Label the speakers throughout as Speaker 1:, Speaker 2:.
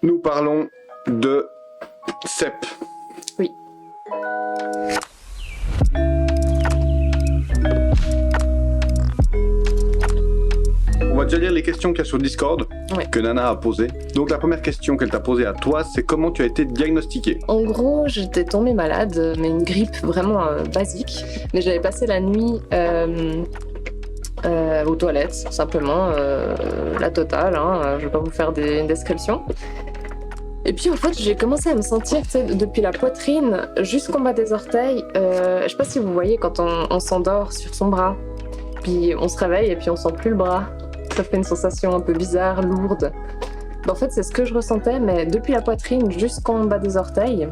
Speaker 1: Nous parlons de CEP.
Speaker 2: Oui.
Speaker 1: On va déjà lire les questions qu'il y a sur Discord,
Speaker 2: Ouais.
Speaker 1: que Nana a posées. Donc la première question qu'elle t'a posée à toi, c'est comment tu as été diagnostiquée.
Speaker 2: En gros, j'étais tombée malade, mais une grippe vraiment basique. Mais j'avais passé la nuit aux toilettes, simplement, la totale. Je vais pas vous faire une description. Et puis en fait, j'ai commencé à me sentir, tu sais, depuis la poitrine jusqu'en bas des orteils. Je sais pas si vous voyez quand on s'endort sur son bras, puis on se réveille et puis on sent plus le bras. Ça fait une sensation un peu bizarre, lourde. En fait, c'est ce que je ressentais, mais depuis la poitrine jusqu'en bas des orteils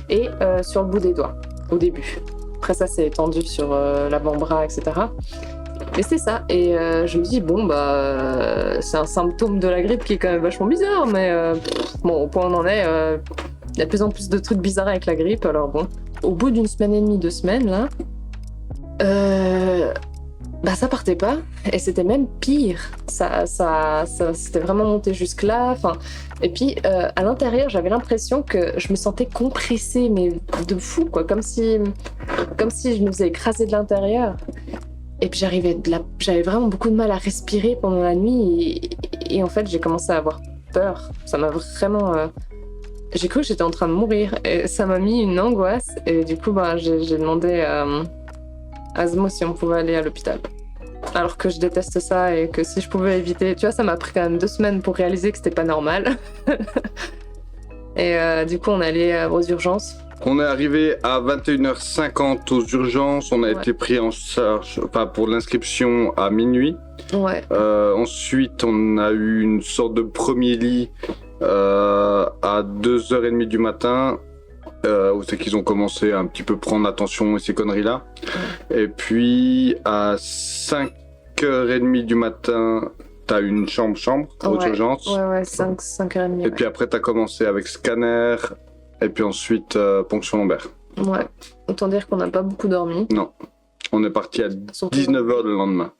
Speaker 2: et sur le bout des doigts, au début. Après ça, c'est étendu sur l'avant-bras, etc. Mais c'est ça, et je me dis, c'est un symptôme de la grippe qui est quand même vachement bizarre, mais bon, au point où on en est, il y a de plus en plus de trucs bizarres avec la grippe, alors bon. Au bout d'une semaine et demie, 2 semaines, là, ça partait pas, et c'était même pire. Ça c'était vraiment monté jusque là. Enfin, et puis à l'intérieur, j'avais l'impression que je me sentais compressée, mais de fou, quoi, comme si je me faisais écraser de l'intérieur. Et puis j'avais vraiment beaucoup de mal à respirer pendant la nuit, et en fait, j'ai commencé à avoir peur. Ça m'a vraiment. J'ai cru que j'étais en train de mourir, et ça m'a mis une angoisse. Et du coup, j'ai demandé à Asmo si on pouvait aller à l'hôpital. Alors que je déteste ça et que si je pouvais éviter... Tu vois, ça m'a pris quand même 2 semaines pour réaliser que c'était pas normal. Et du coup, on est allé aux urgences.
Speaker 1: On est arrivé à 21h50 aux urgences, on a été pris en charge pour l'inscription à minuit.
Speaker 2: Ouais.
Speaker 1: Ensuite, on a eu une sorte de premier lit à 2h30 du matin. Où c'est qu'ils ont commencé à un petit peu prendre attention et ces conneries-là. Ouais. Et puis à 5h30 du matin, t'as eu une chambre aux urgences.
Speaker 2: Ouais, 5h30.
Speaker 1: Et puis après, t'as commencé avec scanner, et puis ensuite ponction lombaire.
Speaker 2: Ouais, autant dire qu'on n'a pas beaucoup dormi.
Speaker 1: Non, on est parti à 19h le lendemain.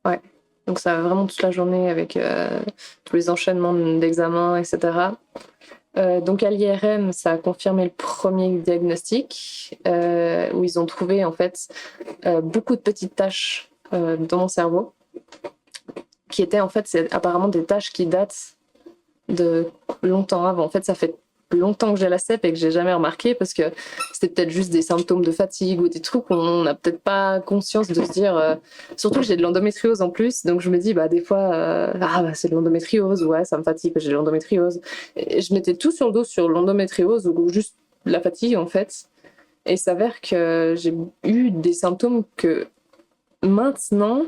Speaker 2: Ouais, donc ça va vraiment toute la journée avec tous les enchaînements d'examens, etc. Donc à l'IRM, ça a confirmé le premier diagnostic où ils ont trouvé en fait beaucoup de petites taches dans mon cerveau qui étaient en fait, c'est apparemment des taches qui datent de longtemps avant. En fait, ça fait longtemps que j'ai la CEP et que j'ai jamais remarqué parce que c'était peut-être juste des symptômes de fatigue ou des trucs où on n'a peut-être pas conscience de se dire surtout que j'ai de l'endométriose en plus, donc je me dis des fois c'est de l'endométriose, ouais ça me fatigue, j'ai de l'endométriose, et je mettais tout sur le dos sur l'endométriose ou juste la fatigue en fait, et il s'avère que j'ai eu des symptômes que maintenant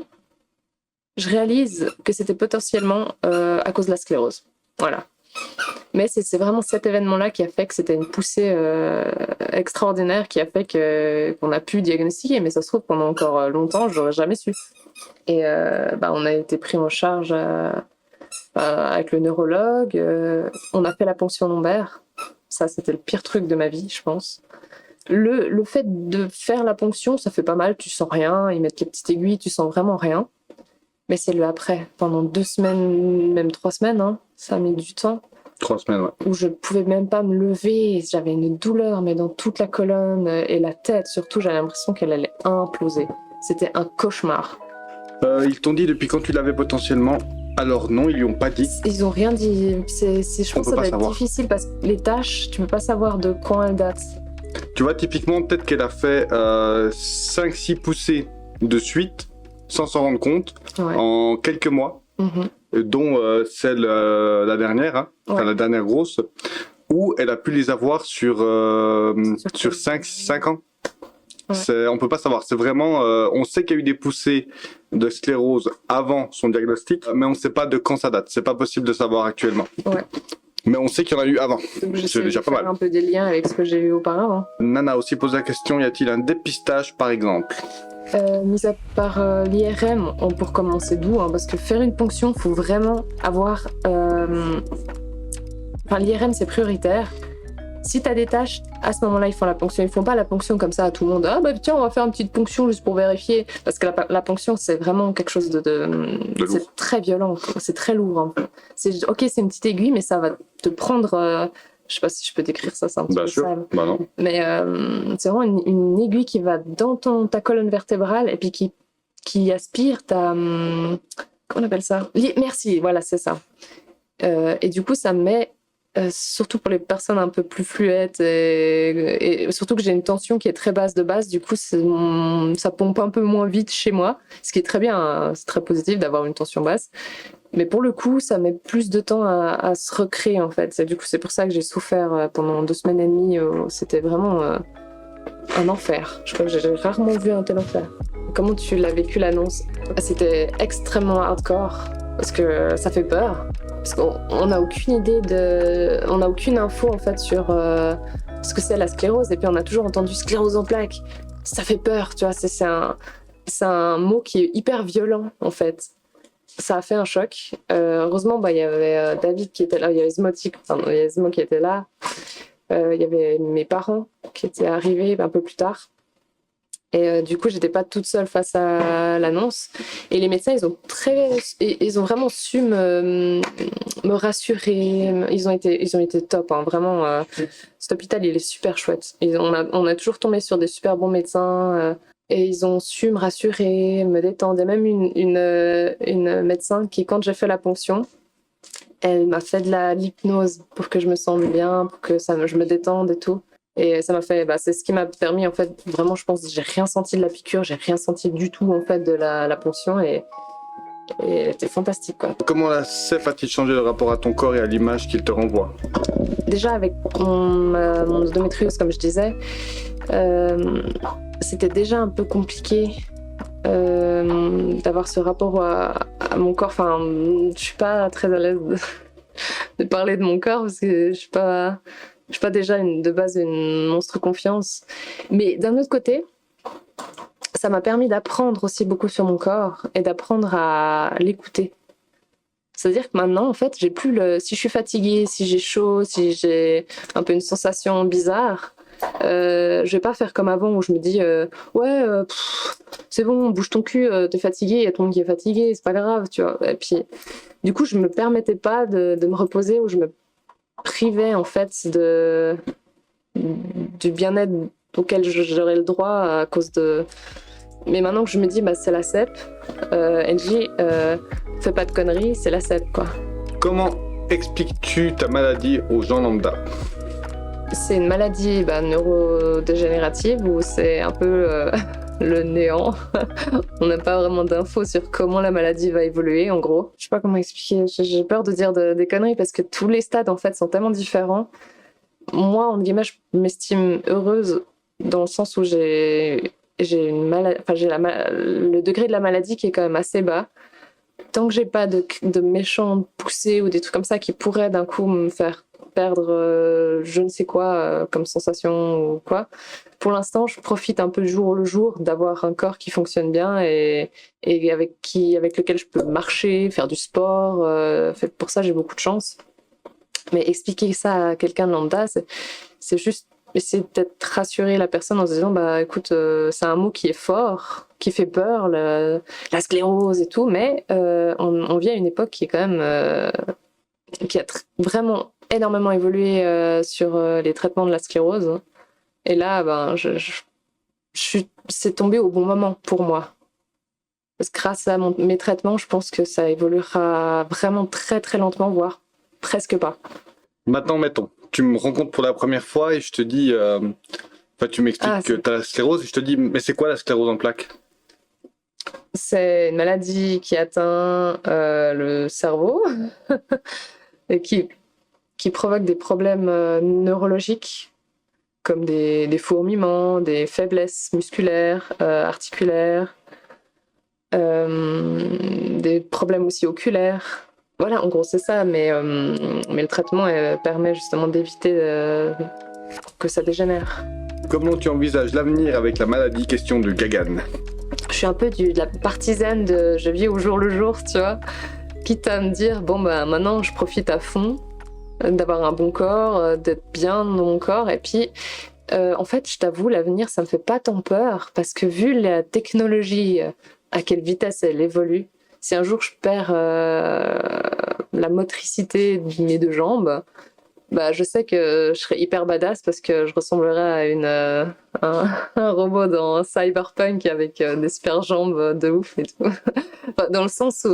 Speaker 2: je réalise que c'était potentiellement à cause de la sclérose, voilà. Mais c'est vraiment cet événement-là qui a fait que c'était une poussée extraordinaire qui a fait qu'on a pu diagnostiquer. Mais ça se trouve, pendant encore longtemps, j'aurais jamais su. Et on a été pris en charge avec le neurologue. On a fait la ponction lombaire. Ça, c'était le pire truc de ma vie, je pense. Le fait de faire la ponction, ça fait pas mal. Tu sens rien. Ils mettent les petites aiguilles, tu sens vraiment rien. Mais c'est le après. Pendant 2 semaines, même 3 semaines, ça a mis du temps.
Speaker 1: 3 semaines, ouais.
Speaker 2: Où je pouvais même pas me lever, j'avais une douleur, mais dans toute la colonne et la tête, surtout, j'avais l'impression qu'elle allait imploser. C'était un cauchemar.
Speaker 1: Ils t'ont dit depuis quand tu l'avais potentiellement? Alors non, ils lui ont pas dit.
Speaker 2: Ils ont rien dit. Je pense que ça va être difficile parce que les tâches, tu peux pas savoir de quand elles datent.
Speaker 1: Tu vois, typiquement, peut-être qu'elle a fait 5-6 poussées de suite, sans s'en rendre compte, en quelques mois. Dont celle la dernière, la dernière grosse, où elle a pu les avoir sur 5 ans. Ouais. On peut pas savoir, c'est vraiment, on sait qu'il y a eu des poussées de sclérose avant son diagnostic, mais on sait pas de quand ça date, c'est pas possible de savoir actuellement. Ouais. Mais on sait qu'il y en a eu avant, c'est déjà pas mal.
Speaker 2: Un peu des liens avec ce que j'ai eu auparavant.
Speaker 1: Nana a aussi posé la question, y a-t-il un dépistage par exemple?
Speaker 2: Mis à part l'IRM, pour commencer d'où, parce que faire une ponction, faut vraiment avoir... l'IRM, c'est prioritaire. Si tu as des tâches, à ce moment-là, ils font la ponction. Ils font pas la ponction comme ça à tout le monde. Tiens, on va faire une petite ponction juste pour vérifier. Parce que la ponction, c'est vraiment quelque chose de c'est très violent. C'est très lourd. C'est une petite aiguille, mais ça va te prendre, je sais pas si je peux décrire ça, c'est un petit peu
Speaker 1: sûr.
Speaker 2: sale.
Speaker 1: Bah non.
Speaker 2: Mais c'est vraiment une aiguille qui va dans ta colonne vertébrale et puis qui aspire ta... comment on appelle ça? Merci, voilà, c'est ça. Et du coup, ça me met, surtout pour les personnes un peu plus fluettes, et surtout que j'ai une tension qui est très basse de base, du coup, ça pompe un peu moins vite chez moi, ce qui est très bien, hein, c'est très positif d'avoir une tension basse. Mais pour le coup, ça met plus de temps à se recréer, en fait. Du coup, c'est pour ça que j'ai souffert pendant 2 semaines et demie. C'était vraiment un enfer. Je crois que j'ai rarement vu un tel enfer. Comment tu l'as vécu, l'annonce? C'était extrêmement hardcore, parce que ça fait peur. Parce qu'on n'a aucune idée on n'a aucune info, en fait, sur ce que c'est la sclérose. Et puis, on a toujours entendu sclérose en plaques. Ça fait peur, tu vois. C'est un mot qui est hyper violent, en fait. Ça a fait un choc. Heureusement, il y avait David qui était là, il y avait Zmo qui était là. Il y avait mes parents qui étaient arrivés un peu plus tard. Et du coup, j'étais pas toute seule face à l'annonce. Et les médecins, ils ont vraiment su me rassurer. Ils ont été top, hein, vraiment. Cet hôpital, il est super chouette. On a toujours tombé sur des super bons médecins. Et ils ont su me rassurer, me détendre. Il y a même une médecin qui, quand j'ai fait la ponction, elle m'a fait de l'hypnose pour que je me sente bien, pour que je me détende et tout. Et ça m'a fait, c'est ce qui m'a permis, en fait, vraiment, je pense, j'ai rien senti de la piqûre, j'ai rien senti du tout, en fait, de la ponction. Et elle était fantastique, quoi.
Speaker 1: Comment la CEP a-t-il changé le rapport à ton corps et à l'image qu'il te renvoie?
Speaker 2: Déjà, avec mon endométriose, comme je disais, c'était déjà un peu compliqué d'avoir ce rapport à mon corps. Enfin, je suis pas très à l'aise de parler de mon corps parce que je suis pas déjà de base une monstre confiance. Mais d'un autre côté, ça m'a permis d'apprendre aussi beaucoup sur mon corps et d'apprendre à l'écouter. C'est-à-dire que maintenant, en fait, j'ai plus si je suis fatiguée, si j'ai chaud, si j'ai un peu une sensation bizarre, je vais pas faire comme avant où je me dis c'est bon, bouge ton cul, t'es fatigué, il y a ton qui est fatigué, c'est pas grave, tu vois. Et puis, du coup, je me permettais pas de me reposer, ou je me privais en fait du bien-être auquel j'aurais le droit à cause de. Mais maintenant que je me dis, c'est la CEP, NJ, fais pas de conneries, c'est la CEP, quoi.
Speaker 1: Comment expliques-tu ta maladie aux gens lambda?
Speaker 2: C'est une maladie neurodégénérative où c'est un peu le néant. On n'a pas vraiment d'infos sur comment la maladie va évoluer, en gros. Je sais pas comment expliquer, j'ai peur de dire des conneries parce que tous les stades, en fait, sont tellement différents. Moi, en guillemets, je m'estime heureuse dans le sens où j'ai une maladie, enfin, le degré de la maladie qui est quand même assez bas. Tant que j'ai pas de méchants poussées ou des trucs comme ça qui pourraient d'un coup me faire perdre je ne sais quoi comme sensation ou quoi. Pour l'instant, je profite un peu jour le jour d'avoir un corps qui fonctionne bien et avec lequel je peux marcher, faire du sport. Pour ça, j'ai beaucoup de chance. Mais expliquer ça à quelqu'un de lambda, c'est juste essayer peut-être rassurer la personne en se disant écoute, c'est un mot qui est fort, qui fait peur, la sclérose et tout, mais on vit à une époque qui est quand même qui a vraiment énormément évolué sur les traitements de la sclérose. Et là, c'est tombé au bon moment pour moi. Parce que grâce à mes traitements, je pense que ça évoluera vraiment très très lentement, voire presque pas.
Speaker 1: Maintenant, mettons, tu me rencontres pour la première fois et je te dis, tu m'expliques que tu as la sclérose et je te dis, mais c'est quoi la sclérose en plaques?
Speaker 2: C'est une maladie qui atteint le cerveau et qui provoque des problèmes neurologiques comme des fourmillements, des faiblesses musculaires, articulaires, des problèmes aussi oculaires. Voilà, en gros, c'est ça, mais le traitement permet justement d'éviter que ça dégénère.
Speaker 1: Comment tu envisages l'avenir avec la maladie question de Gagan?
Speaker 2: Je suis un peu de la partisane de je vis au jour le jour, tu vois. Quitte à me dire, maintenant, je profite à fond d'avoir un bon corps, d'être bien dans mon corps, et puis en fait, je t'avoue, l'avenir, ça me fait pas tant peur, parce que vu la technologie, à quelle vitesse elle évolue, si un jour je perds la motricité de mes 2 jambes, je sais que je serais hyper badass parce que je ressemblerais à un robot dans Cyberpunk avec des super jambes de ouf et tout. Enfin, dans le sens où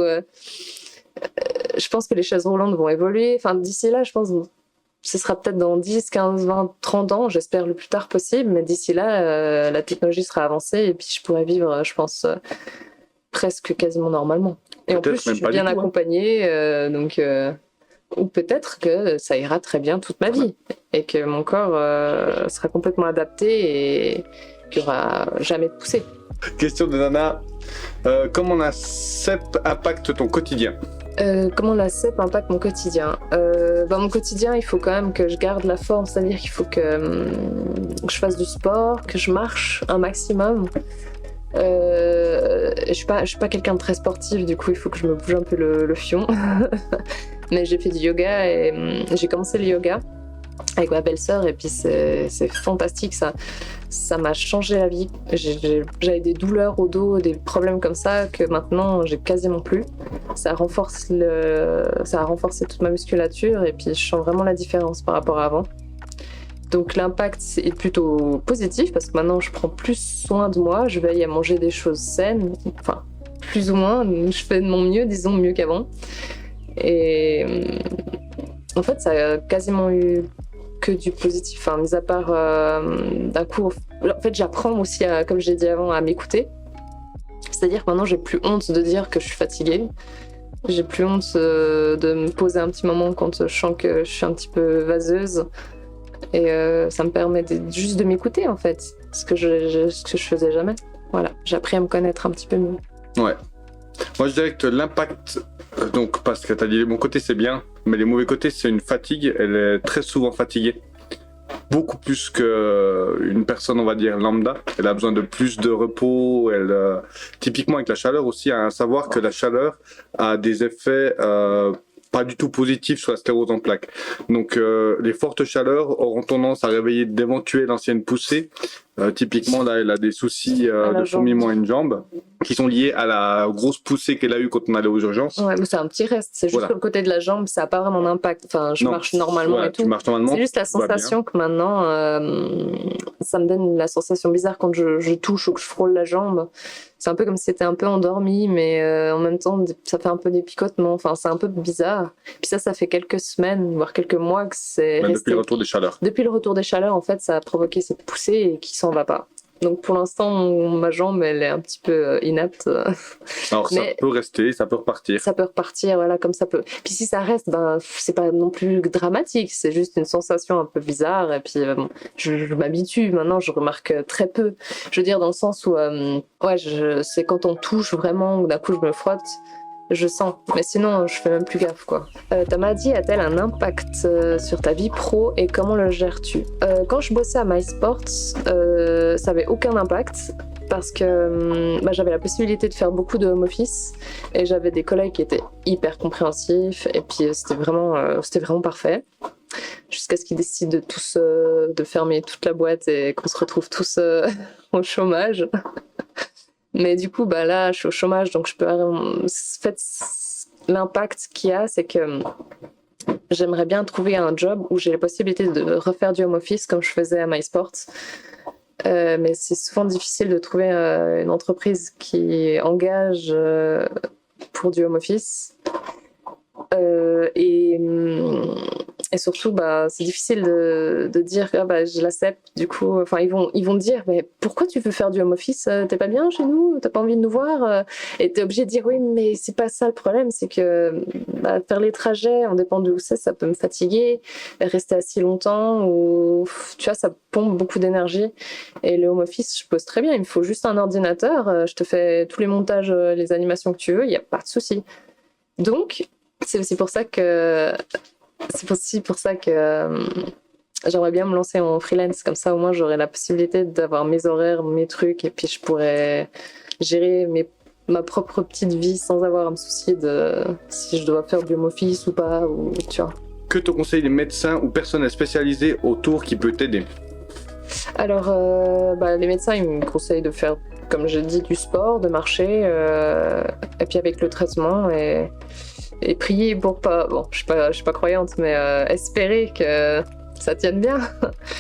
Speaker 2: je pense que les chaises roulantes vont évoluer. Enfin, d'ici là, je pense que ce sera peut-être dans 10, 15, 20, 30 ans, j'espère le plus tard possible, mais d'ici là, la technologie sera avancée et puis je pourrais vivre, je pense, presque quasiment normalement. Et en plus, je suis bien accompagnée, ou peut-être que ça ira très bien toute ma vie et que mon corps sera complètement adapté et qu'il n'y aura jamais de poussée.
Speaker 1: Question de Nana. Comment la CEP impacte ton quotidien ?
Speaker 2: Comment la CEP impacte mon quotidien ? Mon quotidien, il faut quand même que je garde la forme, c'est-à-dire qu'il faut que je fasse du sport, que je marche un maximum. Je suis pas quelqu'un de très sportif, du coup il faut que je me bouge un peu le fion. Mais j'ai fait du yoga et j'ai commencé le yoga avec ma belle-sœur et puis c'est fantastique, ça m'a changé la vie. J'avais des douleurs au dos, des problèmes comme ça que maintenant j'ai quasiment plus. Ça a renforcé toute ma musculature et puis je sens vraiment la différence par rapport à avant. Donc l'impact est plutôt positif parce que maintenant je prends plus soin de moi, je veille à manger des choses saines, enfin plus ou moins, je fais de mon mieux, disons mieux qu'avant. Et en fait ça a quasiment eu que du positif, enfin mis à part d'un coup, en fait j'apprends aussi, comme j'ai dit avant, à m'écouter. C'est-à-dire que maintenant j'ai plus honte de dire que je suis fatiguée, j'ai plus honte de me poser un petit moment quand je sens que je suis un petit peu vaseuse. Et ça me permet juste de m'écouter en fait, ce que je faisais jamais. Voilà, j'ai appris à me connaître un petit peu mieux.
Speaker 1: Ouais. Moi je dirais que l'impact, donc parce que t'as dit les bons côtés c'est bien, mais les mauvais côtés c'est une fatigue, elle est très souvent fatiguée. Beaucoup plus qu'une personne on va dire lambda, elle a besoin de plus de repos, typiquement avec la chaleur aussi, à savoir que la chaleur a des effets pas du tout positif sur la sclérose en plaques. Donc les fortes chaleurs auront tendance à réveiller d'éventuelles anciennes poussées. Typiquement là, elle a des soucis de fourmillement à une jambe qui sont liés à la grosse poussée qu'elle a eue quand on allait aux urgences.
Speaker 2: Ouais, mais c'est un petit reste, c'est juste sur le côté de la jambe, ça n'a pas vraiment d'impact. Enfin, je marche normalement et tout.
Speaker 1: Tu marches normalement.
Speaker 2: C'est juste la sensation que maintenant, ça me donne la sensation bizarre quand je touche ou que je frôle la jambe. C'est un peu comme si c'était un peu endormi, mais en même temps, ça fait un peu des picotements. Enfin, c'est un peu bizarre. Puis ça fait quelques semaines, voire quelques mois que c'est resté.
Speaker 1: Depuis le retour des chaleurs.
Speaker 2: Depuis le retour des chaleurs, en fait, ça a provoqué cette poussée et qui s'en va pas. Donc pour l'instant, ma jambe, elle est un petit peu inapte.
Speaker 1: Alors ça peut rester, ça peut repartir.
Speaker 2: Ça peut repartir, voilà, comme ça peut. Puis si ça reste, c'est pas non plus dramatique, c'est juste une sensation un peu bizarre. Et puis je m'habitue, maintenant je remarque très peu. Je veux dire dans le sens où, c'est quand on touche vraiment, ou d'un coup je me frotte, je sens. Mais sinon, je fais même plus gaffe, quoi. Ta maladie a-t-elle un impact sur ta vie pro et comment le gères-tu ? Quand je bossais à MySports, ça avait aucun impact parce que j'avais la possibilité de faire beaucoup de home office et j'avais des collègues qui étaient hyper compréhensifs et puis c'était vraiment parfait. Jusqu'à ce qu'ils décident de tous de fermer toute la boîte et qu'on se retrouve tous au chômage. Mais du coup, là, je suis au chômage, donc je peux. En fait, l'impact qu'il y a, c'est que j'aimerais bien trouver un job où j'ai la possibilité de refaire du home office comme je faisais à MySports. Mais c'est souvent difficile de trouver une entreprise qui engage pour du home office. Et surtout, c'est difficile de dire je l'accepte. Du coup, ils vont dire mais pourquoi tu veux faire du home office ? T'es pas bien chez nous ? T'as pas envie de nous voir ? Et t'es obligé de dire oui, mais c'est pas ça le problème, c'est que faire les trajets, on dépend de où c'est, ça peut me fatiguer. Rester assis longtemps ou tu vois, ça pompe beaucoup d'énergie. Et le home office, je pose très bien. Il me faut juste un ordinateur. Je te fais tous les montages, les animations que tu veux. Il y a pas de souci. Donc c'est aussi pour ça que j'aimerais bien me lancer en freelance, comme ça au moins j'aurais la possibilité d'avoir mes horaires, mes trucs, et puis je pourrais gérer ma propre petite vie sans avoir à me soucier de si je dois faire du home office ou pas, ou tu vois.
Speaker 1: Que te conseillent les médecins ou personnels spécialisés autour qui peut t'aider ?
Speaker 2: Alors, les médecins, ils me conseillent de faire, comme je dis, du sport, de marcher, et puis avec le traitement, et et prier pour pas... Bon, je suis pas croyante, mais espérer que ça tienne bien.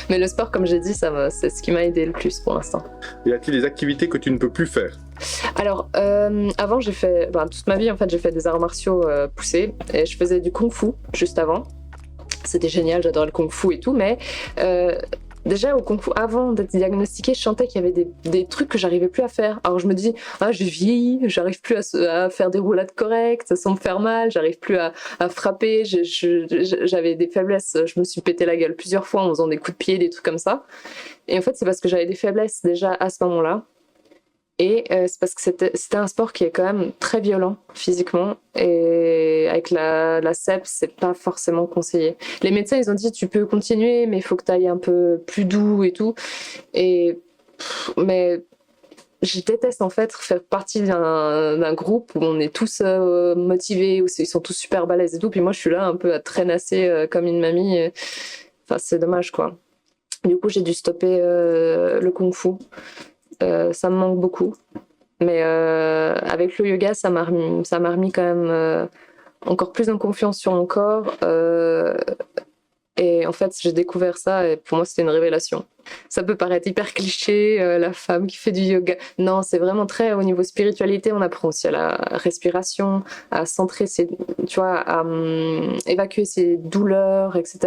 Speaker 2: Mais le sport, comme j'ai dit, c'est ce qui m'a aidé le plus pour l'instant.
Speaker 1: Y a-t-il des activités que tu ne peux plus faire?
Speaker 2: Alors, avant, j'ai fait... toute ma vie, en fait, j'ai fait des arts martiaux poussés. Et je faisais du kung-fu juste avant. C'était génial, j'adorais le kung-fu et tout, mais... déjà au Kung Fu, avant d'être diagnostiquée, je sentais qu'il y avait des trucs que j'arrivais plus à faire. Alors je me dis, j'ai vieilli, j'arrive plus à faire des roulades correctes sans me faire mal, j'arrive plus à frapper, j'avais des faiblesses, je me suis pété la gueule plusieurs fois en faisant des coups de pied, des trucs comme ça. Et en fait, c'est parce que j'avais des faiblesses déjà à ce moment-là. Et c'est parce que c'était un sport qui est quand même très violent physiquement, et avec la CEP, c'est pas forcément conseillé. Les médecins, ils ont dit tu peux continuer, mais il faut que tu ailles un peu plus doux et tout. Mais je déteste en fait faire partie d'un groupe où on est tous motivés, où ils sont tous super balèzes et tout, puis moi je suis là un peu à traînasser comme une mamie. Enfin, c'est dommage quoi. Du coup, j'ai dû stopper le kung-fu. Ça me manque beaucoup, mais avec le yoga, ça m'a remis quand même encore plus en confiance sur mon corps, et en fait j'ai découvert ça et pour moi c'était une révélation. Ça peut paraître hyper cliché, la femme qui fait du yoga. Non, c'est vraiment très au niveau spiritualité. On apprend aussi à la respiration, à centrer à évacuer ses douleurs, etc.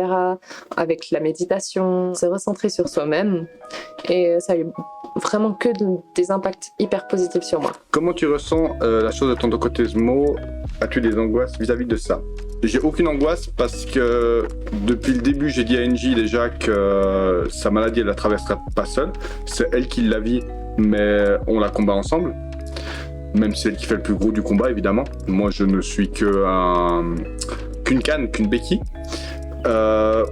Speaker 2: Avec la méditation, se recentrer sur soi-même. Et ça a eu vraiment que des impacts hyper positifs sur moi.
Speaker 1: Comment tu ressens la chose de ton côté Smo? As-tu des angoisses vis-à-vis de ça? J'ai aucune angoisse parce que depuis le début, j'ai dit à Angie déjà que sa maladie, elle la traversera pas seule. C'est elle qui la vit, mais on la combat ensemble. Même si c'est elle qui fait le plus gros du combat, évidemment. Moi, je ne suis qu'une canne, qu'une béquille.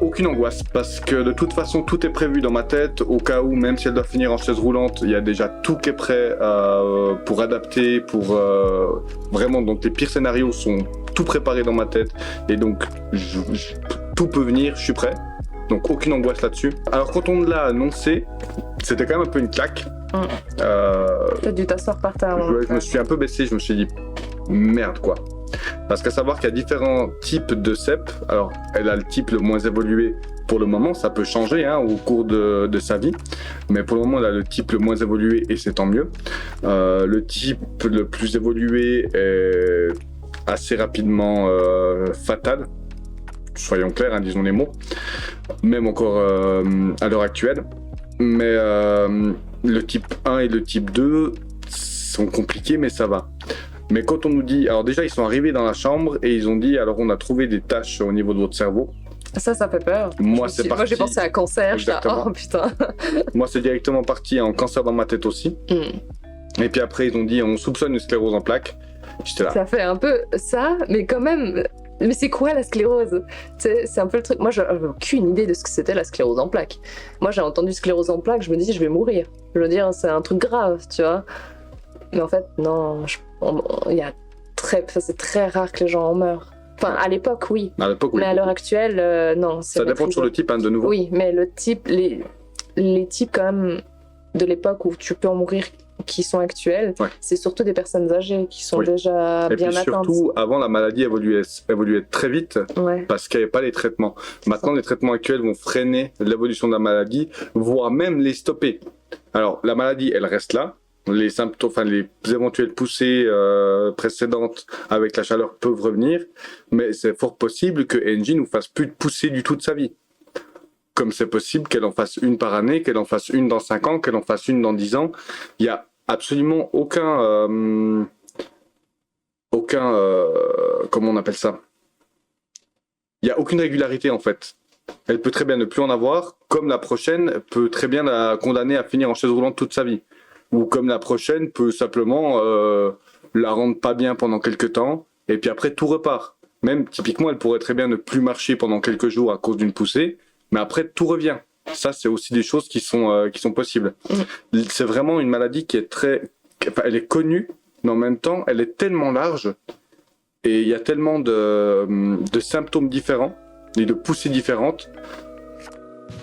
Speaker 1: Aucune angoisse parce que de toute façon tout est prévu dans ma tête au cas où, même si elle doit finir en chaise roulante, il y a déjà tout qui est prêt pour adapter, pour vraiment, donc les pires scénarios sont tout préparés dans ma tête et donc tout peut venir, je suis prêt, donc aucune angoisse là-dessus. Alors quand on l'a annoncé, c'était quand même un peu une claque.
Speaker 2: T'as dû t'asseoir par terre.
Speaker 1: Je me suis un peu baissé, je me suis dit merde quoi. Parce qu'à savoir qu'il y a différents types de CEP. Alors, elle a le type le moins évolué pour le moment. Ça peut changer au cours de sa vie. Mais pour le moment, elle a le type le moins évolué et c'est tant mieux. Le type le plus évolué est assez rapidement fatal. Soyons clairs, disons les mots. Même encore à l'heure actuelle. Mais le type 1 et le type 2 sont compliqués, mais ça va. Mais quand on nous dit... Alors déjà, ils sont arrivés dans la chambre et ils ont dit, alors on a trouvé des taches au niveau de votre cerveau.
Speaker 2: Ça fait peur. Moi, j'ai pensé à cancer.
Speaker 1: Exactement.
Speaker 2: Oh putain.
Speaker 1: Moi, c'est directement parti en cancer dans ma tête aussi. Et puis après, ils ont dit, on soupçonne une sclérose en plaques. J'étais là.
Speaker 2: Ça fait un peu ça, mais quand même... Mais c'est quoi la sclérose? C'est un peu le truc... Moi, j'avais aucune idée de ce que c'était la sclérose en plaques. Moi, j'ai entendu sclérose en plaques, je me dis, je vais mourir. Je veux dire, c'est un truc grave, tu vois. Mais en fait, non, c'est très rare que les gens en meurent. Enfin, à l'époque, oui.
Speaker 1: À l'époque, oui.
Speaker 2: Mais à l'heure actuelle, non.
Speaker 1: Ça dépend sur le type, de nouveau.
Speaker 2: Oui, mais le type, les types quand même de l'époque où tu peux en mourir qui sont actuels, c'est surtout des personnes âgées qui sont déjà bien atteintes. Et puis
Speaker 1: surtout, avant, la maladie évoluait très vite parce qu'il n'y avait pas les traitements. Maintenant, les traitements actuels vont freiner l'évolution de la maladie, voire même les stopper. Alors, la maladie, elle reste là. Les symptômes, les éventuelles poussées précédentes avec la chaleur peuvent revenir, mais c'est fort possible que Angie nous fasse plus de poussées du tout de sa vie. Comme c'est possible qu'elle en fasse une par année, qu'elle en fasse une dans 5 ans, qu'elle en fasse une dans 10 ans. Il n'y a absolument aucun comment on appelle ça? Il n'y a aucune régularité en fait. Elle peut très bien ne plus en avoir, comme la prochaine peut très bien la condamner à finir en chaise roulante toute sa vie. Ou comme la prochaine peut simplement la rendre pas bien pendant quelques temps, et puis après tout repart. Même typiquement, elle pourrait très bien ne plus marcher pendant quelques jours à cause d'une poussée, mais après tout revient. Ça, c'est aussi des choses qui sont possibles. C'est vraiment une maladie qui est elle est connue, mais en même temps, elle est tellement large, et il y a tellement de symptômes différents, et de poussées différentes,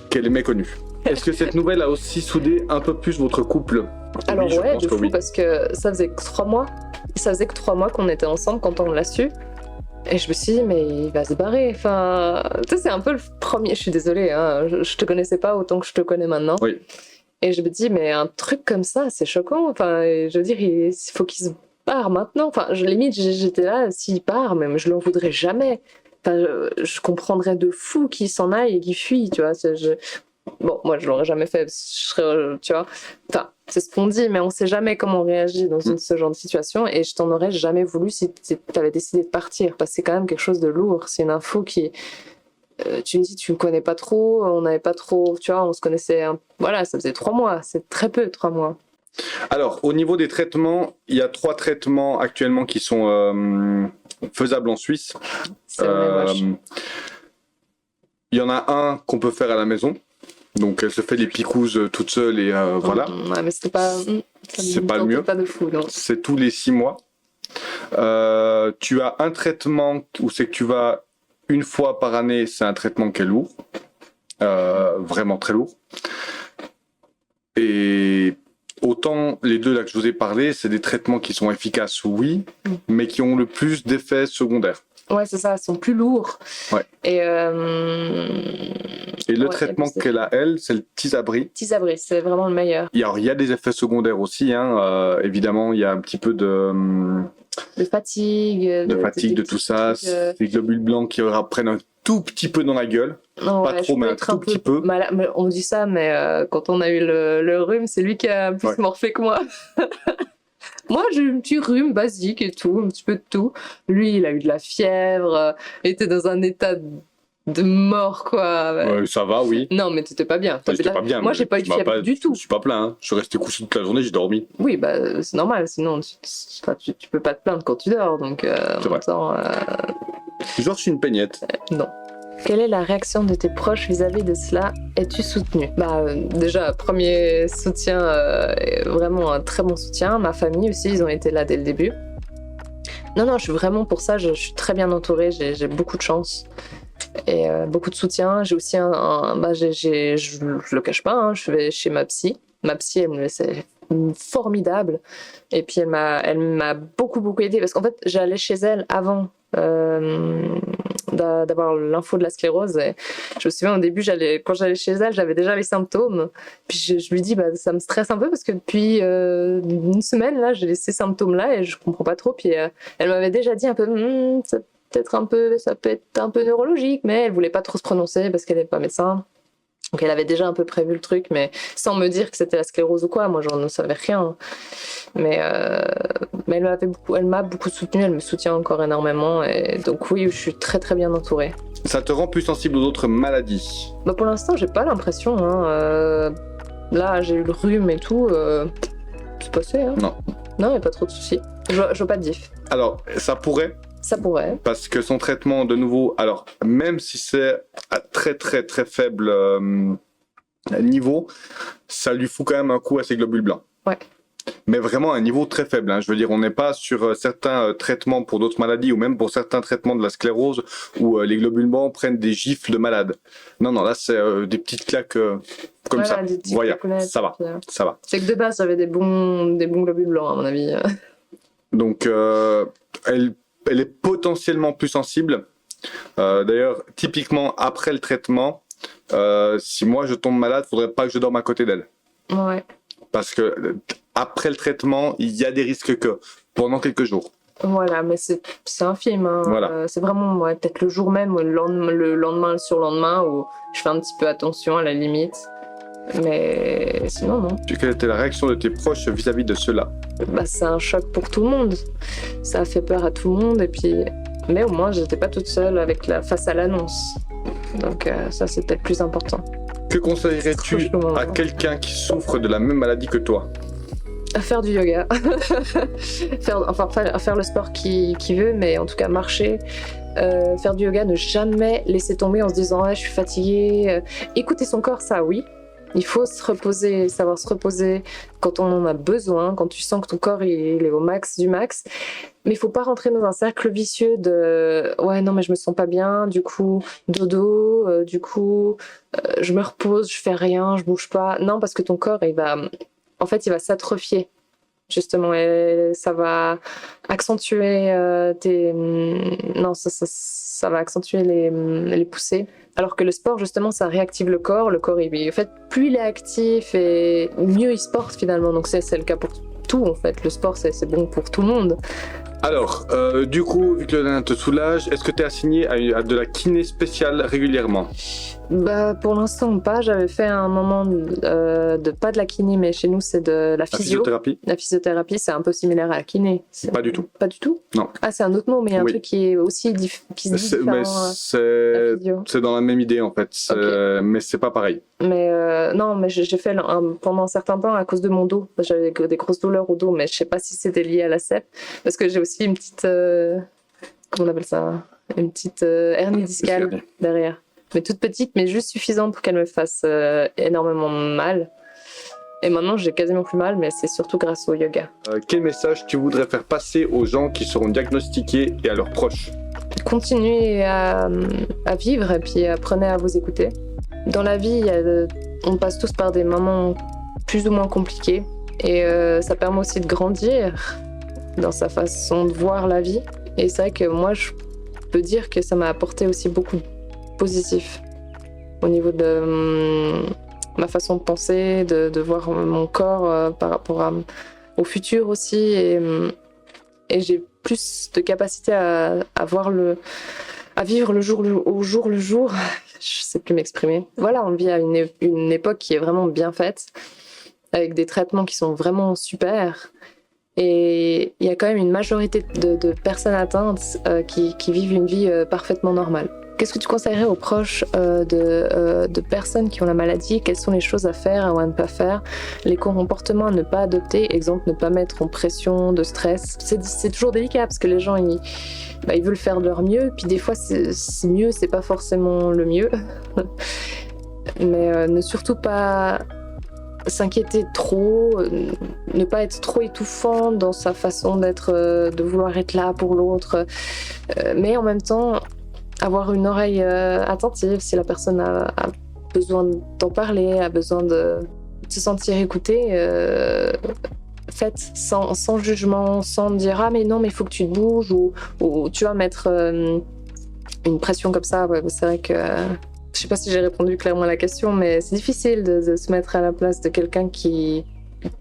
Speaker 1: qu'elle est méconnue. Est-ce que cette nouvelle a aussi soudé un peu plus votre couple?
Speaker 2: Alors de fou, parce que ça faisait que 3 mois. Ça faisait que 3 mois qu'on était ensemble quand on l'a su. Et je me suis dit, mais il va se barrer. Enfin, tu sais, c'est un peu le premier. Je suis désolée, hein, je te connaissais pas autant que je te connais maintenant.
Speaker 1: Oui.
Speaker 2: Et je me dis, mais un truc comme ça, c'est choquant. Enfin, je veux dire, il faut qu'il se barre maintenant. Enfin, limite, j'étais là, s'il part, mais je l'en voudrais jamais. Enfin, je comprendrais de fou qu'il s'en aille et qu'il fuit, tu vois. Bon, moi, je l'aurais jamais fait. Je serais, tu vois. Enfin, c'est ce qu'on dit, mais on sait jamais comment on réagit dans ce genre de situation. Et je t'en aurais jamais voulu si t'avais décidé de partir. Parce que c'est quand même quelque chose de lourd. C'est une info qui. Tu me dis, tu me connais pas trop. On n'avait pas trop. Tu vois, on se connaissait. Voilà, ça faisait 3 mois. C'est très peu, 3 mois.
Speaker 1: Alors, au niveau des traitements, il y a 3 traitements actuellement qui sont faisables en Suisse.
Speaker 2: C'est vrai, moche.
Speaker 1: Il y en a un qu'on peut faire à la maison. Donc, elle se fait les picouzes toute seule et voilà.
Speaker 2: Ouais, mais c'était pas.
Speaker 1: C'est pas le mieux.
Speaker 2: Pas de fou, non.
Speaker 1: C'est tous les 6 mois. Tu as un traitement où c'est que tu vas une fois par année, c'est un traitement qui est lourd. Vraiment très lourd. Et autant les deux là que je vous ai parlé, c'est des traitements qui sont efficaces, oui, mais qui ont le plus d'effets secondaires.
Speaker 2: Ouais, c'est ça, ils sont plus lourds.
Speaker 1: Ouais.
Speaker 2: Et
Speaker 1: le traitement qu'elle a, elle, c'est le Tysabri.
Speaker 2: Tysabri, c'est vraiment le meilleur.
Speaker 1: Alors, il y a des effets secondaires aussi, hein. Évidemment, il y a un petit peu de
Speaker 2: fatigue.
Speaker 1: De tout ça. Des globules blancs qui prennent un tout petit peu dans la gueule.
Speaker 2: Non,
Speaker 1: pas trop, mais un tout petit peu.
Speaker 2: On dit ça, mais quand on a eu le rhume, c'est lui qui a plus morflé que moi. Moi, j'ai eu un petit rhume basique et tout, un petit peu de tout. Lui, il a eu de la fièvre, était dans un état de mort, quoi.
Speaker 1: Ça va, oui.
Speaker 2: Non, mais t'étais pas bien.
Speaker 1: J'étais pas bien.
Speaker 2: Moi, j'ai pas eu de fièvre du tout.
Speaker 1: Je suis pas plein, hein. Je suis resté couché toute la journée, j'ai dormi.
Speaker 2: Oui, bah, c'est normal, sinon tu peux pas te plaindre quand tu dors, donc en même temps...
Speaker 1: Genre, je suis une peignette.
Speaker 2: Non. Quelle est la réaction de tes proches vis-à-vis de cela? Es-tu soutenu? Déjà, premier soutien, vraiment un très bon soutien. Ma famille aussi, ils ont été là dès le début. Non, je suis vraiment pour ça, je suis très bien entourée, j'ai beaucoup de chance. Et beaucoup de soutien. J'ai aussi je le cache pas, hein, je vais chez ma psy. Ma psy, elle me laissait formidable. Et puis elle m'a beaucoup aidée parce qu'en fait, j'allais chez elle avant d'avoir l'info de la sclérose. Et je me souviens au début, quand j'allais chez elle, j'avais déjà les symptômes. Puis je lui dis, ça me stresse un peu parce que depuis une semaine là, j'ai ces symptômes-là et je comprends pas trop. Puis elle m'avait déjà dit un peu, ça peut être un peu neurologique, mais elle voulait pas trop se prononcer parce qu'elle n'est pas médecin. Donc elle avait déjà un peu prévu le truc, mais sans me dire que c'était la sclérose ou quoi. Moi, j'en ne savais rien. Mais elle m'a beaucoup soutenue, elle me soutient encore énormément. Et donc oui, je suis très très bien entourée.
Speaker 1: Ça te rend plus sensible aux autres maladies?
Speaker 2: Pour l'instant, j'ai pas l'impression. Hein. Là, j'ai eu le rhume et tout. C'est passé. Hein.
Speaker 1: Non,
Speaker 2: il n'y a pas trop de soucis. Je vois pas de diff.
Speaker 1: Alors, ça pourrait.
Speaker 2: Ça pourrait.
Speaker 1: Parce que son traitement, de nouveau, alors, même si c'est à très très très faible niveau, ça lui fout quand même un coup à ses globules blancs.
Speaker 2: Ouais.
Speaker 1: Mais vraiment à un niveau très faible. Hein. Je veux dire, on n'est pas sur certains traitements pour d'autres maladies ou même pour certains traitements de la sclérose où les globules blancs prennent des gifles de malades. Non, là, c'est des petites claques comme ça. Voilà, ça va. Ça va.
Speaker 2: C'est que de base, j'avais des bons globules blancs, à mon avis.
Speaker 1: Donc, elle est potentiellement plus sensible. D'ailleurs, typiquement, après le traitement, si moi je tombe malade, il ne faudrait pas que je dorme à côté d'elle.
Speaker 2: Ouais.
Speaker 1: Parce que après le traitement, il y a des risques que pendant quelques jours.
Speaker 2: Voilà, mais c'est infime. Hein.
Speaker 1: Voilà.
Speaker 2: C'est vraiment peut-être le jour même, le lendemain, le surlendemain, où je fais un petit peu attention à la limite. Mais sinon, non.
Speaker 1: Quelle était la réaction de tes proches vis-à-vis de cela?
Speaker 2: C'est un choc pour tout le monde. Ça a fait peur à tout le monde. Et puis... Mais au moins, j'étais pas toute seule face à l'annonce. Donc ça, c'est peut-être plus important.
Speaker 1: Que conseillerais-tu à quelqu'un qui souffre de la même maladie que toi?
Speaker 2: À faire du yoga. faire le sport qu'il veut, mais en tout cas marcher. Faire du yoga, ne jamais laisser tomber en se disant « je suis fatiguée ». Écouter son corps, ça oui. Il faut se reposer, savoir se reposer quand on en a besoin, quand tu sens que ton corps il est au max du max. Mais il faut pas rentrer dans un cercle vicieux de « ouais, non, mais je me sens pas bien, du coup, dodo, je me repose, je fais rien, je bouge pas ». Non, parce que ton corps, il va s'atrophier. justement, et ça va accentuer non, ça va accentuer les poussées. Alors que le sport, justement, ça réactive le corps. Le corps, en fait, plus il est actif et mieux il se porte finalement. Donc c'est le cas pour tout, en fait. Le sport, c'est bon pour tout le monde.
Speaker 1: Alors, du coup, vu que le nain te soulage, est-ce que tu es assigné à de la kiné spéciale régulièrement?
Speaker 2: Bah, pour l'instant, pas. J'avais fait un moment pas de la kiné, mais chez nous, c'est de la
Speaker 1: La
Speaker 2: physio.
Speaker 1: physiothérapie?
Speaker 2: La physiothérapie, c'est un peu similaire à la kiné.
Speaker 1: Pas du tout.
Speaker 2: Pas du tout?
Speaker 1: Non.
Speaker 2: Ah, c'est un autre mot, mais il y a un
Speaker 1: Oui.
Speaker 2: truc qui est aussi qui se dit différent.
Speaker 1: Mais
Speaker 2: la physio.
Speaker 1: c'est dans la même idée en fait, mais c'est pas pareil.
Speaker 2: Mais non, mais j'ai fait pendant un certain temps à cause de mon dos. J'avais des grosses douleurs au dos, mais je sais pas si c'était lié à la CEP, parce que j'ai aussi une petite, comment on appelle ça, une petite hernie discale derrière. Mais toute petite, mais juste suffisante pour qu'elle me fasse énormément mal. Et maintenant, j'ai quasiment plus mal, mais c'est surtout grâce au yoga.
Speaker 1: Quel message tu voudrais faire passer aux gens qui seront diagnostiqués et à leurs proches?
Speaker 2: Continuez à vivre et puis apprenez à vous écouter. Dans la vie, on passe tous par des moments plus ou moins compliqués et ça permet aussi de grandir dans sa façon de voir la vie. Et c'est vrai que moi, je peux dire que ça m'a apporté aussi beaucoup de positif au niveau de ma façon de penser, de voir mon corps par rapport au futur aussi. Et j'ai plus de capacité à vivre le jour au jour le jour. Je sais plus m'exprimer. Voilà, on vit à une époque qui est vraiment bien faite, avec des traitements qui sont vraiment super. Et il y a quand même une majorité de personnes atteintes qui vivent une vie parfaitement normale. Qu'est-ce que tu conseillerais aux proches de personnes qui ont la maladie? Quelles sont les choses à faire ou à ne pas faire? Les comportements à ne pas adopter, exemple, ne pas mettre en pression, de stress. C'est toujours délicat parce que les gens, ils veulent faire de leur mieux. Puis des fois, c'est mieux, c'est pas forcément le mieux. Mais ne surtout pas s'inquiéter trop, ne pas être trop étouffant dans sa façon d'être, de vouloir être là pour l'autre. Mais en même temps, avoir une oreille attentive si la personne a besoin d'en parler, a besoin de se sentir écoutée, faites sans jugement, sans dire ah mais non mais il faut que tu te bouges ou tu vas mettre une pression comme ça. Ouais, c'est vrai que je sais pas si j'ai répondu clairement à la question, mais c'est difficile de se mettre à la place de quelqu'un qui...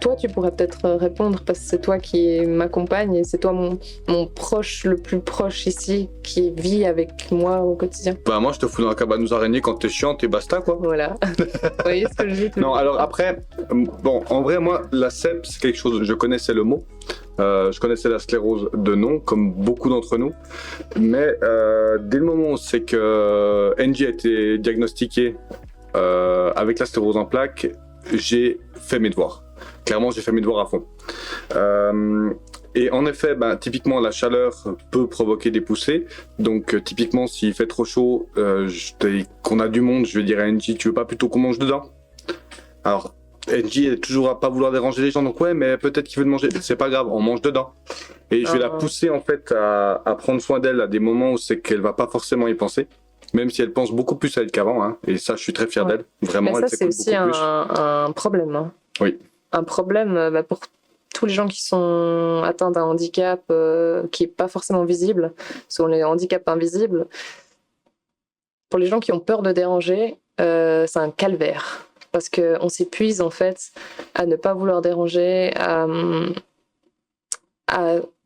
Speaker 2: Toi, tu pourrais peut-être répondre parce que c'est toi qui m'accompagne et c'est toi mon proche le plus proche ici qui vit avec moi au quotidien.
Speaker 1: Bah moi je te fous dans la cabane aux araignées quand t'es chiante et basta quoi.
Speaker 2: Voilà. Vous voyez ce que je dis tout
Speaker 1: Non alors après, bon en vrai moi la CEP c'est quelque chose, je connaissais le mot, je connaissais la sclérose de nom comme beaucoup d'entre nous, mais dès le moment où c'est que NJ a été diagnostiqué avec la sclérose en plaques, j'ai fait mes devoirs. Clairement, j'ai fait mes devoirs à fond. Et en effet, typiquement, la chaleur peut provoquer des poussées. Donc, typiquement, s'il fait trop chaud, qu'on a du monde, je vais dire à NJ, tu veux pas plutôt qu'on mange dedans? Alors, NJ est toujours à pas vouloir déranger les gens, donc ouais, mais peut-être qu'il veut manger. C'est pas grave, on mange dedans. Et je vais la pousser en fait à prendre soin d'elle à des moments où c'est qu'elle va pas forcément y penser. Même si elle pense beaucoup plus à elle qu'avant, hein. Et ça, je suis très fier d'elle. Vraiment,
Speaker 2: mais ça,
Speaker 1: elle
Speaker 2: c'est
Speaker 1: s'écoute
Speaker 2: aussi
Speaker 1: beaucoup plus.
Speaker 2: un problème. Hein.
Speaker 1: Oui.
Speaker 2: Un problème pour tous les gens qui sont atteints d'un handicap qui n'est pas forcément visible, sont les handicaps invisibles. Pour les gens qui ont peur de déranger, c'est un calvaire. Parce qu'on s'épuise en fait à ne pas vouloir déranger, à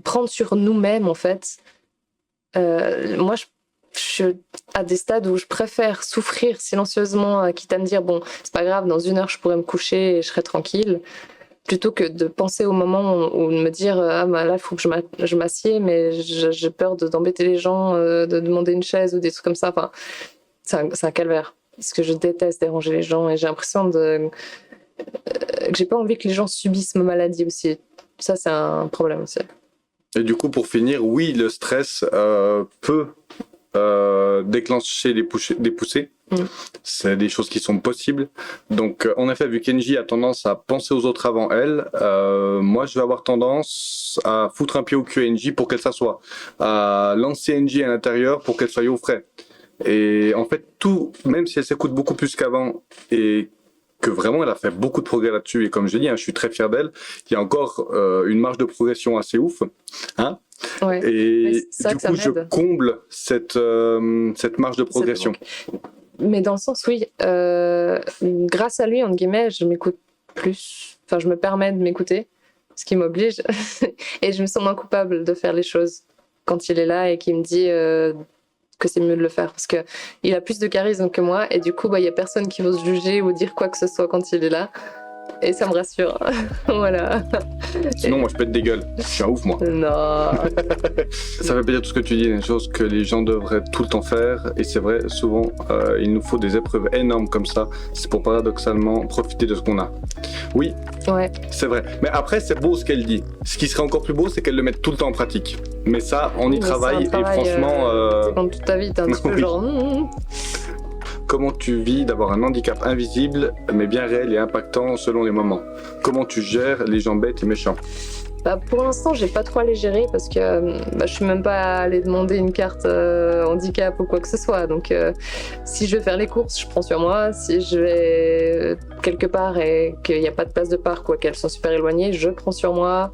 Speaker 2: prendre sur nous-mêmes en fait. Moi, je suis à des stades où je préfère souffrir silencieusement, quitte à me dire bon, c'est pas grave, dans 1 heure je pourrais me coucher et je serai tranquille, plutôt que de penser au moment où de me dire ah bah là il faut que je m'assieds, mais j'ai peur d'embêter les gens, de demander une chaise ou des trucs comme ça. Enfin, c'est un calvaire parce que je déteste déranger les gens et j'ai l'impression que j'ai pas envie que les gens subissent ma maladie aussi. Ça, c'est un problème aussi.
Speaker 1: Et du coup, pour finir, oui, le stress peut déclencher des poussées. C'est des choses qui sont possibles. Donc, en effet, vu qu'Enji a tendance à penser aux autres avant elle, moi, je vais avoir tendance à foutre un pied au cul à Enji pour qu'elle s'assoie, à lancer Enji à l'intérieur pour qu'elle soit au frais. Et en fait, tout, même si elle s'écoute beaucoup plus qu'avant et que vraiment elle a fait beaucoup de progrès là-dessus. Et comme je dis, hein, je suis très fier d'elle. Il y a encore une marge de progression assez ouf. Hein.
Speaker 2: Ouais.
Speaker 1: Et du coup, je comble cette marge de progression.
Speaker 2: Mais dans le sens, oui, grâce à lui, entre guillemets, je m'écoute plus. Enfin, je me permets de m'écouter, ce qui m'oblige. Et je me sens moins coupable de faire les choses quand il est là et qu'il me dit que c'est mieux de le faire. Parce qu'il a plus de charisme que moi. Et du coup, il y a personne qui ose juger ou dire quoi que ce soit quand il est là. Et ça me rassure. Voilà.
Speaker 1: Sinon, moi, je pète des gueules. Je suis un ouf, moi.
Speaker 2: Non.
Speaker 1: Ça fait plaisir tout ce que tu dis, des choses que les gens devraient tout le temps faire. Et c'est vrai, souvent, il nous faut des épreuves énormes comme ça. C'est pour paradoxalement profiter de ce qu'on a. Oui,
Speaker 2: ouais.
Speaker 1: C'est vrai. Mais après, c'est beau ce qu'elle dit. Ce qui serait encore plus beau, c'est qu'elle le mette tout le temps en pratique. Mais ça, on y travaille. Et franchement...
Speaker 2: C'est comme toute ta vie, t'es un petit peu genre...
Speaker 1: Comment tu vis d'avoir un handicap invisible, mais bien réel et impactant selon les moments? Comment tu gères les gens bêtes et méchants?
Speaker 2: Pour l'instant, j'ai pas trop à les gérer parce que je suis même pas allée demander une carte handicap ou quoi que ce soit. Donc, si je vais faire les courses, je prends sur moi. Si je vais quelque part et qu'il n'y a pas de place de parc ou qu'elles sont super éloignées, je prends sur moi.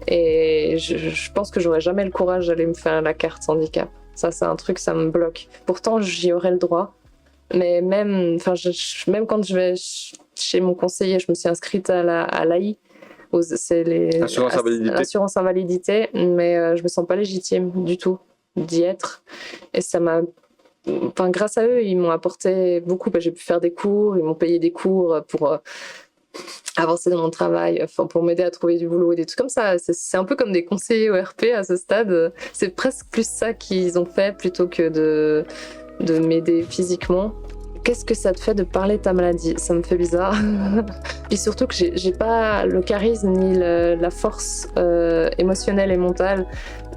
Speaker 2: Et je pense que j'aurais jamais le courage d'aller me faire la carte handicap. Ça, c'est un truc, ça me bloque. Pourtant, j'y aurais le droit. Mais même quand je vais chez mon conseiller, je me suis inscrite à l'AI, c'est l'assurance invalidité, mais je me sens pas légitime du tout d'y être. Et ça m'a, grâce à eux, ils m'ont apporté beaucoup. J'ai pu faire des cours, ils m'ont payé des cours pour avancer dans mon travail, pour m'aider à trouver du boulot et des trucs comme ça. C'est un peu comme des conseillers ORP à ce stade. C'est presque plus ça qu'ils ont fait plutôt que de m'aider physiquement. Qu'est-ce que ça te fait de parler de ta maladie? Ça me fait bizarre. Puis surtout que j'ai pas le charisme ni la force émotionnelle et mentale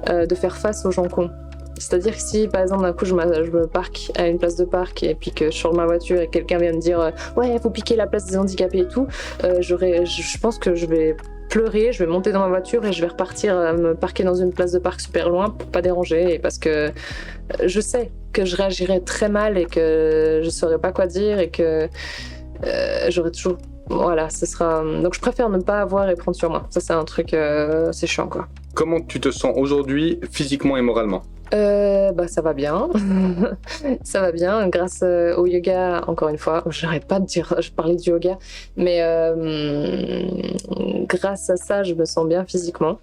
Speaker 2: de faire face aux gens cons. C'est-à-dire que si, par exemple, d'un coup, je me parque à une place de parc et puis que je sors de ma voiture et quelqu'un vient me dire « Ouais, faut piquer la place des handicapés et tout », je pense que je vais pleurer, je vais monter dans ma voiture et je vais repartir me parquer dans une place de parc super loin pour pas déranger, et parce que je sais que je réagirais très mal et que je saurais pas quoi dire et que j'aurais toujours... Voilà, ce sera... Donc je préfère ne pas avoir et prendre sur moi. Ça, c'est un truc, c'est chiant, quoi.
Speaker 1: Comment tu te sens aujourd'hui, physiquement et moralement?
Speaker 2: Ça va bien. Ça va bien grâce au yoga, encore une fois. J'arrête pas de dire, je parlais du yoga, mais grâce à ça, je me sens bien physiquement.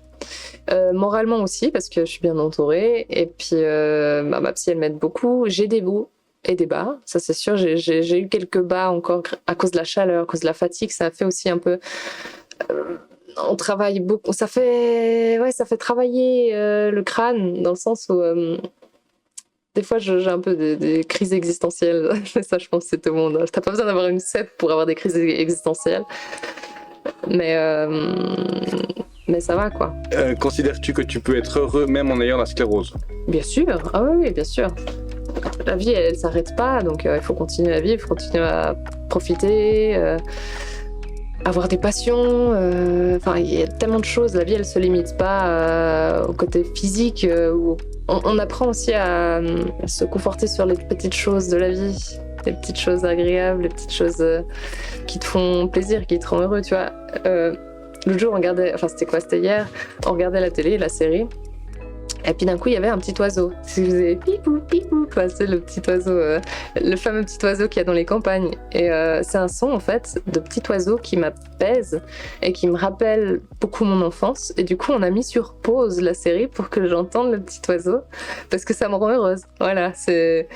Speaker 2: Moralement aussi, parce que je suis bien entourée. Et puis, ma psy, elle m'aide beaucoup. J'ai des hauts et des bas, ça c'est sûr. J'ai eu quelques bas encore à cause de la chaleur, à cause de la fatigue. Ça a fait aussi un peu... on travaille beaucoup, ça fait travailler le crâne, dans le sens où des fois j'ai un peu des crises existentielles. Ça, je pense que c'est tout le monde. T'as pas besoin d'avoir une CEP pour avoir des crises existentielles, mais ça va, quoi.
Speaker 1: Considères-tu que tu peux être heureux même en ayant la sclérose?
Speaker 2: Bien sûr, ah oui, bien sûr. La vie, elle s'arrête pas, donc il faut continuer à vivre, il faut continuer à profiter. Avoir des passions, il y a tellement de choses. La vie, elle se limite pas au côté physique. Où on apprend aussi à se conforter sur les petites choses de la vie, les petites choses agréables, les petites choses qui te font plaisir, qui te rendent heureux, tu vois. L'autre jour, on regardait, c'était hier, on regardait la télé, la série. Et puis d'un coup, il y avait un petit oiseau. Il faisait pipou, pipou, quoi. C'est le petit oiseau, le fameux petit oiseau qu'il y a dans les campagnes. Et c'est un son, en fait, de petit oiseau qui m'apaise et qui me rappelle beaucoup mon enfance. Et du coup, on a mis sur pause la série pour que j'entende le petit oiseau, parce que ça me rend heureuse. Voilà, c'est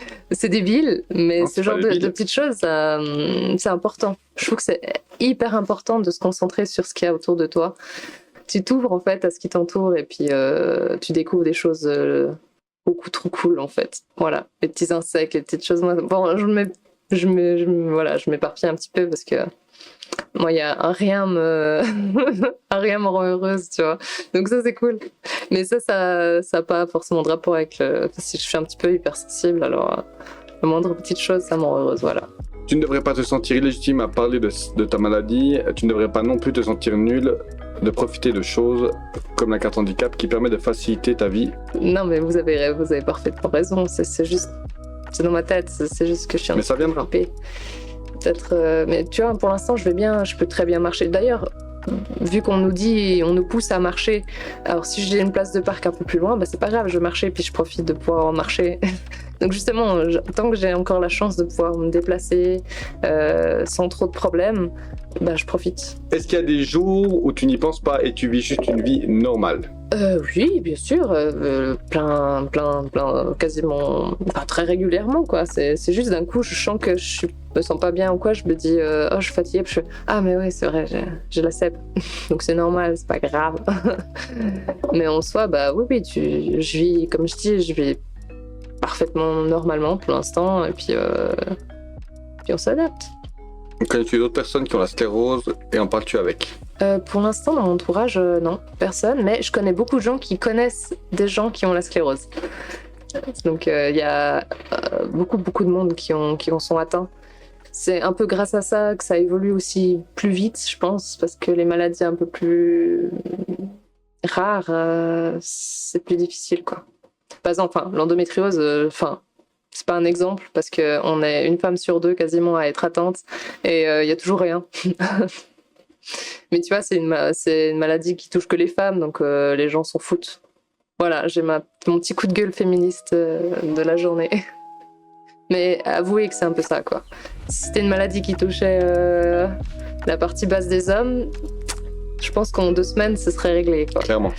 Speaker 2: débile, mais ce genre de petites choses, c'est important. Je trouve que c'est hyper important de se concentrer sur ce qu'il y a autour de toi. Tu t'ouvres en fait à ce qui t'entoure et puis tu découvres des choses beaucoup trop cool en fait. Voilà, les petits insectes, les petites choses. Bon, je m'éparpille un petit peu parce que moi, il y a un rien me rend heureuse, tu vois. Donc ça, c'est cool. Mais ça a pas forcément de rapport avec si je suis un petit peu hypersensible, alors la moindre petite chose, ça me rend heureuse, voilà.
Speaker 1: Tu ne devrais pas te sentir illégitime à parler de ta maladie. Tu ne devrais pas non plus te sentir nul de profiter de choses comme la carte handicap qui permet de faciliter ta vie.
Speaker 2: Non, mais vous avez parfaitement raison. C'est juste, c'est dans ma tête. C'est juste que je suis un
Speaker 1: mais ça viendra.
Speaker 2: peut-être. Mais tu vois, pour l'instant, je vais bien, je peux très bien marcher. D'ailleurs, vu qu'on nous dit, on nous pousse à marcher, alors si j'ai une place de parc un peu plus loin, bah c'est pas grave, je vais marcher puis je profite de pouvoir marcher. Donc justement, tant que j'ai encore la chance de pouvoir me déplacer sans trop de problèmes, bah je profite.
Speaker 1: Est-ce qu'il y a des jours où tu n'y penses pas et tu vis juste une vie normale?
Speaker 2: Oui, bien sûr, plein, quasiment, enfin très régulièrement quoi. C'est juste d'un coup, je sens que je me sens pas bien ou quoi, je me dis oh je suis fatiguée, puis je fais ah mais ouais c'est vrai, j'ai la sèpe, donc c'est normal, c'est pas grave. Mais en soi, bah oui, je vis comme je dis, je vis parfaitement normalement pour l'instant, et puis on s'adapte.
Speaker 1: Connais-tu d'autres personnes qui ont la sclérose et en parles-tu avec?
Speaker 2: Pour l'instant, dans mon entourage, non, personne, mais je connais beaucoup de gens qui connaissent des gens qui ont la sclérose. Donc il y a beaucoup de monde qui en sont atteints. C'est un peu grâce à ça que ça évolue aussi plus vite, je pense, parce que les maladies un peu plus rares, c'est plus difficile, quoi. Par exemple, l'endométriose, c'est pas un exemple, parce qu'on est une femme sur deux quasiment à être atteinte, et il y a toujours rien. Mais tu vois, c'est une maladie qui touche que les femmes, donc les gens s'en foutent. Voilà, j'ai mon petit coup de gueule féministe de la journée. Mais avouez que c'est un peu ça, quoi. Si c'était une maladie qui touchait la partie basse des hommes, je pense qu'en 2 semaines, ce serait réglé, quoi.
Speaker 1: Clairement.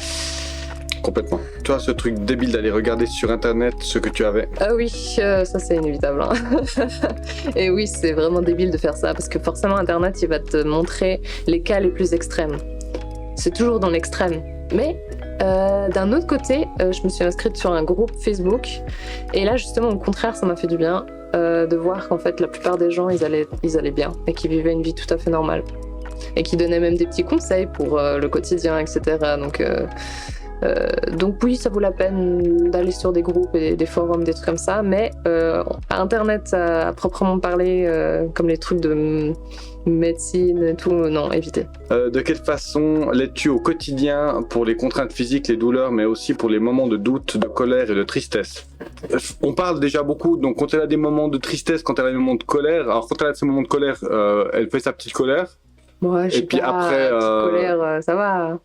Speaker 1: Complètement. Toi, ce truc débile d'aller regarder sur internet ce que tu avais.
Speaker 2: Ah oui, ça c'est inévitable. Hein. Et oui, c'est vraiment débile de faire ça parce que forcément internet il va te montrer les cas les plus extrêmes. C'est toujours dans l'extrême. Mais d'un autre côté, je me suis inscrite sur un groupe Facebook et là justement au contraire ça m'a fait du bien de voir qu'en fait la plupart des gens ils allaient bien et qu'ils vivaient une vie tout à fait normale et qu'ils donnaient même des petits conseils pour le quotidien, etc. Donc oui, ça vaut la peine d'aller sur des groupes et des forums, des trucs comme ça, mais Internet à proprement parler, comme les trucs de médecine et tout, non, évitez.
Speaker 1: De quelle façon l'es-tu au quotidien pour les contraintes physiques, les douleurs, mais aussi pour les moments de doute, de colère et de tristesse? On parle déjà beaucoup, donc quand elle a des moments de tristesse, quand elle a des moments de colère, alors quand elle a ces moments de colère, elle fait sa petite colère.
Speaker 2: Ouais,
Speaker 1: et puis après,
Speaker 2: colère, ça va.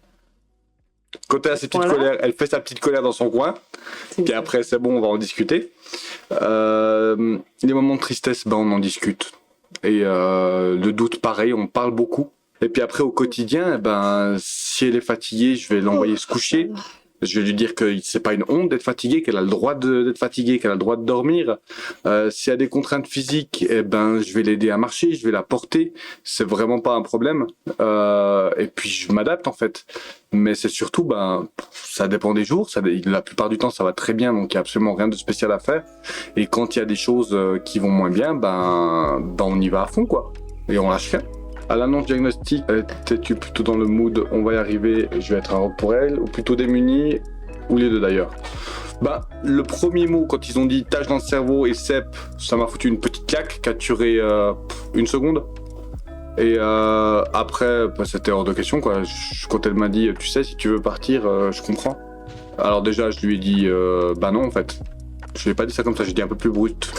Speaker 1: Quand elle a ses petites colères, elle fait sa petite colère dans son coin. Puis après, c'est bon, on va en discuter. Les moments de tristesse, on en discute. Et le doute, pareil, on parle beaucoup. Et puis après, au quotidien, si elle est fatiguée, je vais l'envoyer se coucher. Je vais lui dire que c'est pas une honte d'être fatiguée, qu'elle a le droit d'être fatiguée, qu'elle a le droit de dormir. S'il y a des contraintes physiques, je vais l'aider à marcher, je vais la porter. C'est vraiment pas un problème. Et puis je m'adapte en fait. Mais c'est surtout, ça dépend des jours. La plupart du temps, ça va très bien, donc il y a absolument rien de spécial à faire. Et quand il y a des choses qui vont moins bien, on y va à fond quoi. Et on lâche rien. À l'annonce diagnostic, étais-tu plutôt dans le mood on va y arriver, je vais être un rock pour elle, ou plutôt démuni, ou les deux d'ailleurs? Le premier mot, quand ils ont dit tache dans le cerveau et CEP, ça m'a foutu une petite claque qui a duré 1 seconde. Et après, c'était hors de question quoi. Quand elle m'a dit, tu sais, si tu veux partir, je comprends. Alors déjà, je lui ai dit, non en fait. Je lui ai pas dit ça comme ça, j'ai dit un peu plus brut.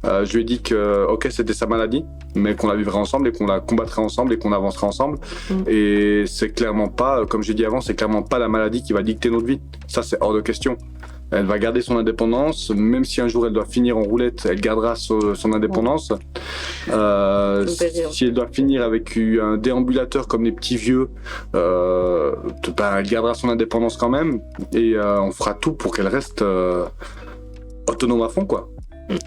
Speaker 1: Je lui ai dit que ok c'était sa maladie, mais qu'on la vivrait ensemble et qu'on la combattrait ensemble et qu'on avancerait ensemble. Et c'est clairement pas, comme j'ai dit avant, c'est clairement pas la maladie qui va dicter notre vie. Ça c'est hors de question. Elle va garder son indépendance, même si un jour elle doit finir en roulette, elle gardera son indépendance. Si elle doit finir avec un déambulateur comme les petits vieux, elle gardera son indépendance quand même. Et on fera tout pour qu'elle reste autonome à fond quoi.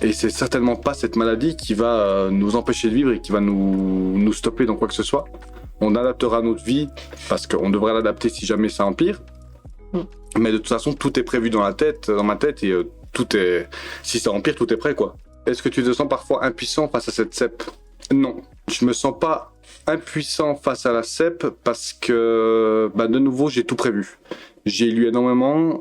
Speaker 1: Et c'est certainement pas cette maladie qui va nous empêcher de vivre et qui va nous stopper dans quoi que ce soit. On adaptera notre vie parce qu'on devrait l'adapter si jamais ça empire. Mais de toute façon, tout est prévu dans ma tête, et si ça empire, tout est prêt quoi. Est-ce que tu te sens parfois impuissant face à cette CEP? Non, je me sens pas impuissant face à la CEP parce que, de nouveau, j'ai tout prévu. J'ai lu énormément.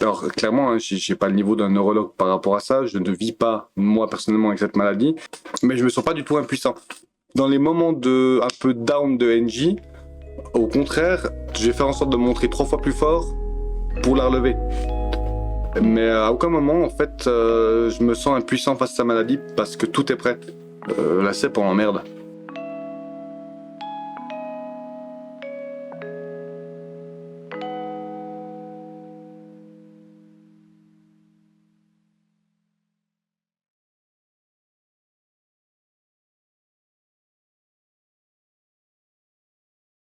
Speaker 1: Alors clairement, j'ai pas le niveau d'un neurologue par rapport à ça. Je ne vis pas moi personnellement avec cette maladie, mais je me sens pas du tout impuissant. Dans les moments un peu down de NJ, au contraire, je vais faire en sorte de me montrer 3 fois plus fort pour la relever. Mais à aucun moment, en fait, je me sens impuissant face à sa maladie parce que tout est prêt. La CEP en emmerde.